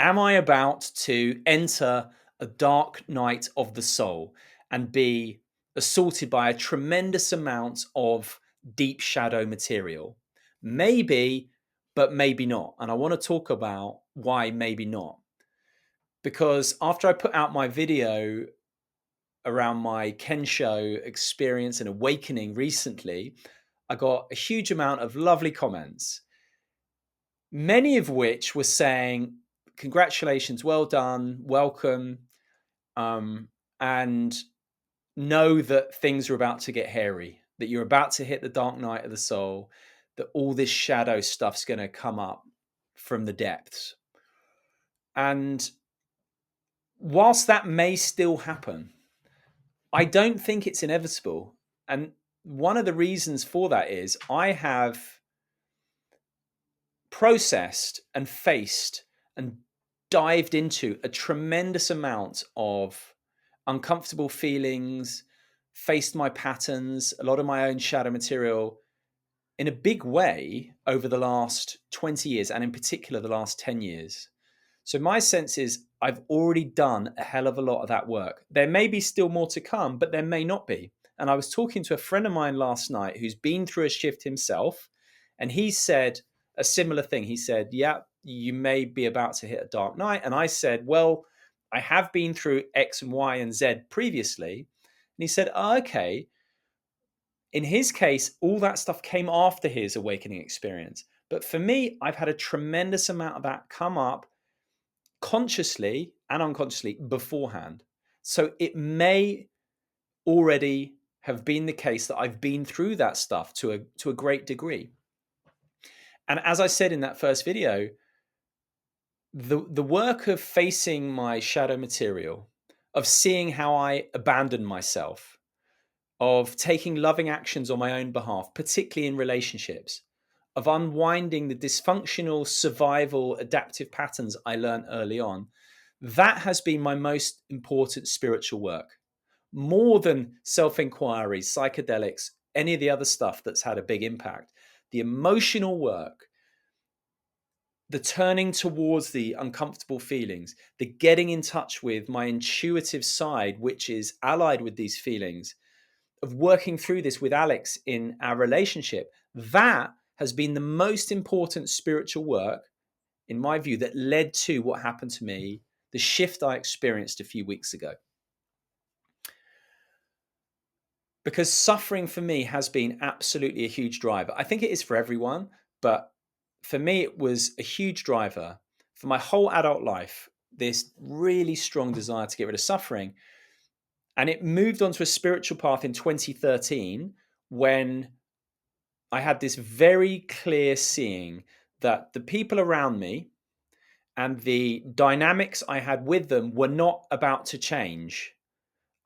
Am I about to enter a dark night of the soul and be assaulted by a tremendous amount of deep shadow material? Maybe, but maybe not. And I want to talk about why maybe not. Because after I put out my video around my Kensho experience and awakening recently, I got a huge amount of lovely comments, many of which were saying, congratulations, well done, welcome, um, and know that things are about to get hairy, that you're about to hit the dark night of the soul, that all this shadow stuff's going to come up from the depths. And whilst that may still happen, I don't think it's inevitable. And one of the reasons for that is I have processed and faced and dived into a tremendous amount of uncomfortable feelings, faced my patterns, a lot of my own shadow material in a big way over the last 20 years, and in particular, the last 10 years. So my sense is I've already done a hell of a lot of that work. There may be still more to come, but there may not be. And I was talking to a friend of mine last night who's been through a shift himself, and he said a similar thing. He said, yeah, you may be about to hit a dark night. And I said, well, I have been through X and Y and Z previously. And he said, oh, okay. In his case, all that stuff came after his awakening experience. But for me, I've had a tremendous amount of that come up consciously and unconsciously beforehand. So it may already have been the case that I've been through that stuff to a great degree. And as I said in that first video, the work of facing my shadow material, of seeing how I abandon myself, of taking loving actions on my own behalf, particularly in relationships, of unwinding the dysfunctional survival adaptive patterns I learned early on, that has been my most important spiritual work. More than self-inquiry, psychedelics, any of the other stuff that's had a big impact. The emotional work, the turning towards the uncomfortable feelings, the getting in touch with my intuitive side, which is allied with these feelings, of working through this with Alex in our relationship, that has been the most important spiritual work, in my view, that led to what happened to me, the shift I experienced a few weeks ago. Because suffering for me has been absolutely a huge driver. I think it is for everyone, but for me, it was a huge driver for my whole adult life, this really strong desire to get rid of suffering. And it moved onto a spiritual path in 2013 when I had this very clear seeing that the people around me and the dynamics I had with them were not about to change.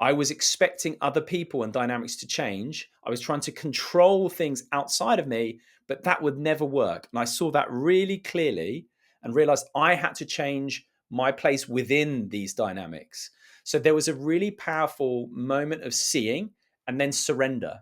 I was expecting other people and dynamics to change. I was trying to control things outside of me, but that would never work. And I saw that really clearly and realized I had to change my place within these dynamics. So there was a really powerful moment of seeing and then surrender.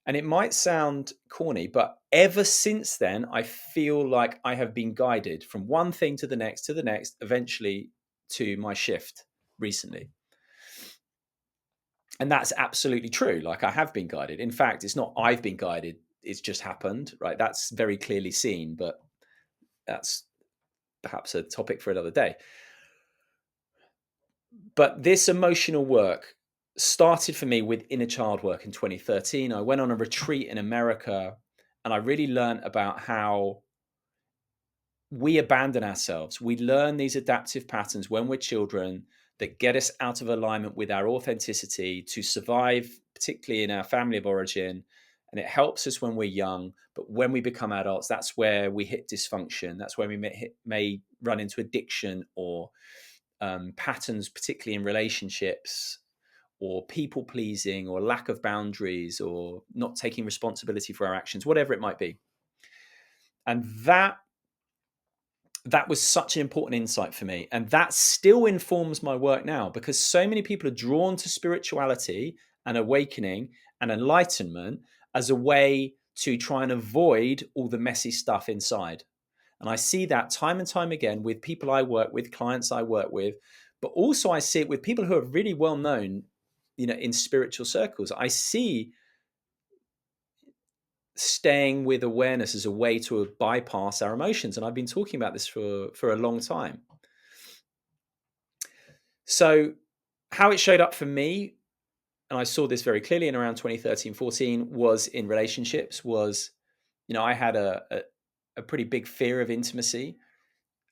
And it might sound corny, but ever since then, I feel like I have been guided from one thing to the next, eventually to my shift recently. And that's absolutely true. Like I have been guided. In fact, it's not I've been guided, it's just happened, right? That's very clearly seen, but that's perhaps a topic for another day. But this emotional work started for me with inner child work in 2013. I went on a retreat in America and I really learned about how we abandon ourselves. We learn these adaptive patterns when we're children that get us out of alignment with our authenticity to survive, particularly in our family of origin. And it helps us when we're young. But when we become adults, that's where we hit dysfunction. That's where we may run into addiction or patterns, particularly in relationships, or people pleasing, or lack of boundaries, or not taking responsibility for our actions, whatever it might be. And that was such an important insight for me. And that still informs my work now, because so many people are drawn to spirituality and awakening and enlightenment as a way to try and avoid all the messy stuff inside. And I see that time and time again with people I work with, clients I work with, but also I see it with people who are really well known, in spiritual circles. I see staying with awareness as a way to bypass our emotions. And I've been talking about this for a long time. So how it showed up for me, and I saw this very clearly in around 2013, 14, was in relationships, was, I had a pretty big fear of intimacy,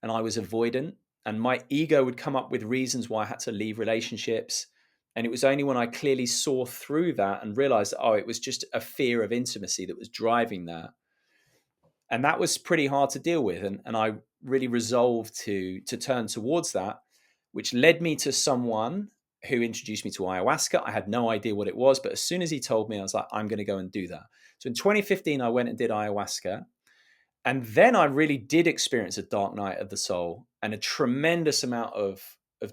and I was avoidant, and my ego would come up with reasons why I had to leave relationships. And it was only when I clearly saw through that and realized, it was just a fear of intimacy that was driving that. And that was pretty hard to deal with. And I really resolved to turn towards that, which led me to someone who introduced me to ayahuasca. I had no idea what it was, but as soon as he told me, I was like, I'm going to go and do that. So in 2015, I went and did ayahuasca. And then I really did experience a dark night of the soul and a tremendous amount of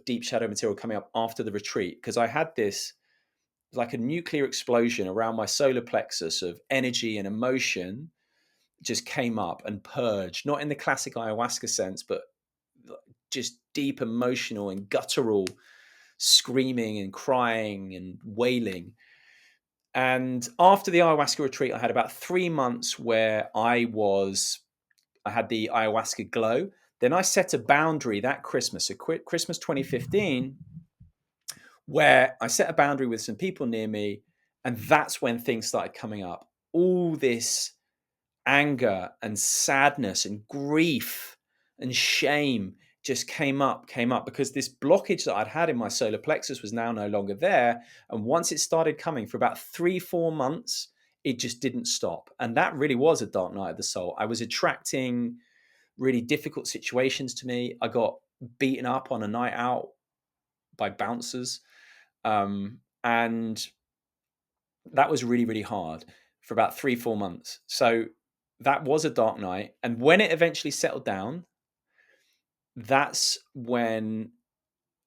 deep shadow material coming up after the retreat, because I had this like a nuclear explosion around my solar plexus of energy and emotion just came up and purged, not in the classic ayahuasca sense, but just deep emotional and guttural screaming and crying and wailing. And after the ayahuasca retreat, I had about 3 months where I had the ayahuasca glow. Then I set a boundary that Christmas, so Christmas 2015, where I set a boundary with some people near me. And that's when things started coming up. All this anger and sadness and grief and shame just came up because this blockage that I'd had in my solar plexus was now no longer there. And once it started coming for about 3-4 months, it just didn't stop. And that really was a dark night of the soul. I was attracting really difficult situations to me. I got beaten up on a night out by bouncers. And that was really, really hard for about 3-4 months. So that was a dark night. And when it eventually settled down, that's when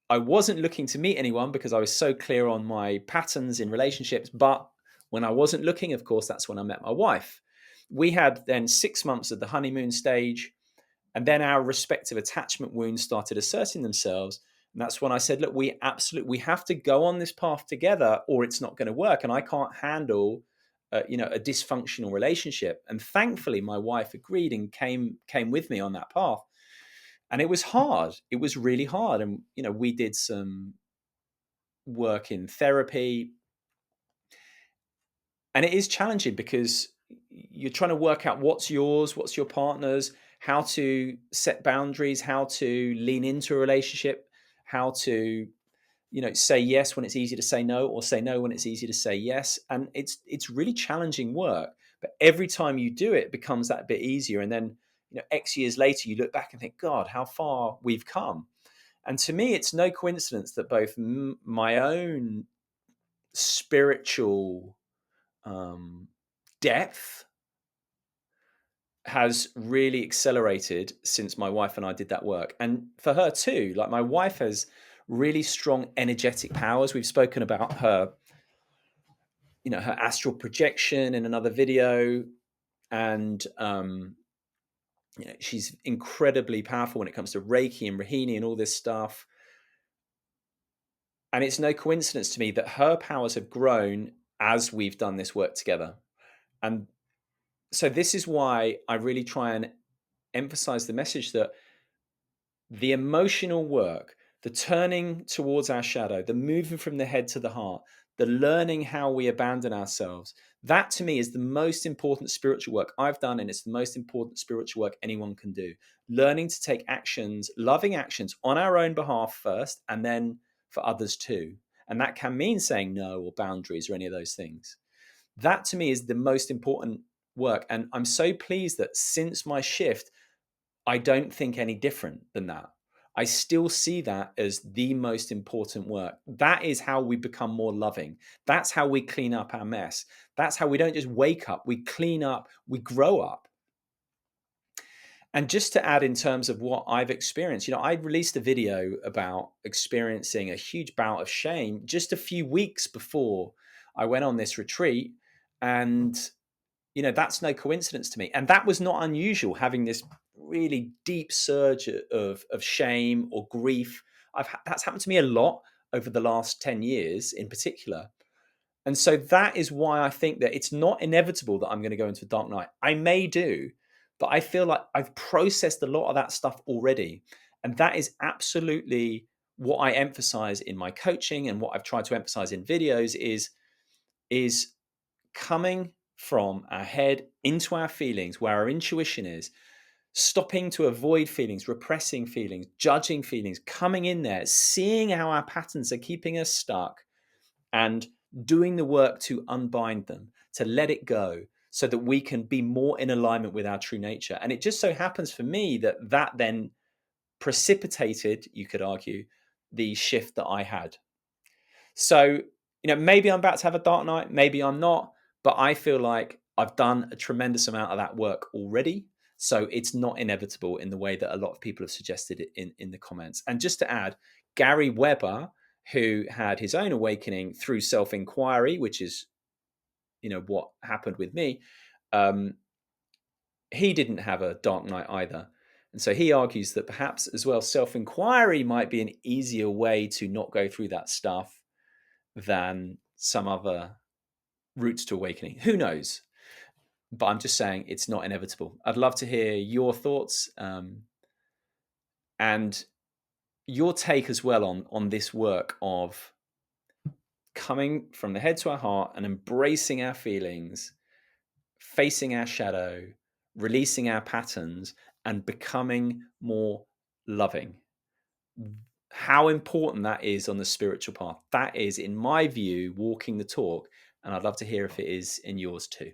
I wasn't looking to meet anyone because I was so clear on my patterns in relationships. But when I wasn't looking, of course, that's when I met my wife. We had then 6 months of the honeymoon stage. And then our respective attachment wounds started asserting themselves. And that's when I said, look, we have to go on this path together or it's not going to work. And I can't handle, a dysfunctional relationship. And thankfully, my wife agreed and came with me on that path. And it was hard. It was really hard. And, we did some work in therapy. And it is challenging because you're trying to work out what's yours, what's your partner's, how to set boundaries, how to lean into a relationship, how to, say yes when it's easy to say no, or say no when it's easy to say yes. And it's really challenging work. But every time you do it, it becomes that bit easier. And then, X years later, you look back and think, God, how far we've come. And to me, it's no coincidence that both my own spiritual depth has really accelerated since my wife and I did that work. And for her too, like my wife has really strong energetic powers. We've spoken about her, her astral projection in another video. And, she's incredibly powerful when it comes to Reiki and Rahini and all this stuff. And it's no coincidence to me that her powers have grown as we've done this work together. And so this is why I really try and emphasize the message that the emotional work, the turning towards our shadow, the moving from the head to the heart, the learning how we abandon ourselves, that to me is the most important spiritual work I've done. And it's the most important spiritual work anyone can do. Learning to take actions, loving actions on our own behalf first, and then for others too. And that can mean saying no or boundaries or any of those things. That to me is the most important work. And I'm so pleased that since my shift, I don't think any different than that. I still see that as the most important work. That is how we become more loving. That's how we clean up our mess. That's how we don't just wake up, we clean up, we grow up. And just to add in terms of what I've experienced, I released a video about experiencing a huge bout of shame just a few weeks before I went on this retreat. And, that's no coincidence to me. And that was not unusual, having this really deep surge of shame or grief. That's happened to me a lot over the last 10 years in particular. And so that is why I think that it's not inevitable that I'm going to go into a dark night. I may do, but I feel like I've processed a lot of that stuff already. And that is absolutely what I emphasize in my coaching, and what I've tried to emphasize in videos is coming from our head into our feelings, where our intuition is, stopping to avoid feelings, repressing feelings, judging feelings, coming in there, seeing how our patterns are keeping us stuck, and doing the work to unbind them, to let it go, so that we can be more in alignment with our true nature. And it just so happens for me that that then precipitated, you could argue, the shift that I had. So, maybe I'm about to have a dark night, maybe I'm not, but I feel like I've done a tremendous amount of that work already. So it's not inevitable in the way that a lot of people have suggested it in the comments. And just to add, Gary Weber, who had his own awakening through self-inquiry, which is, what happened with me, he didn't have a dark night either. And so he argues that perhaps as well, self-inquiry might be an easier way to not go through that stuff than some other routes to awakening. Who knows? But I'm just saying it's not inevitable. I'd love to hear your thoughts, and your take as well on this work of coming from the head to our heart and embracing our feelings, facing our shadow, releasing our patterns, and becoming more loving. How important that is on the spiritual path. That is, in my view, walking the talk. And I'd love to hear if it is in yours too.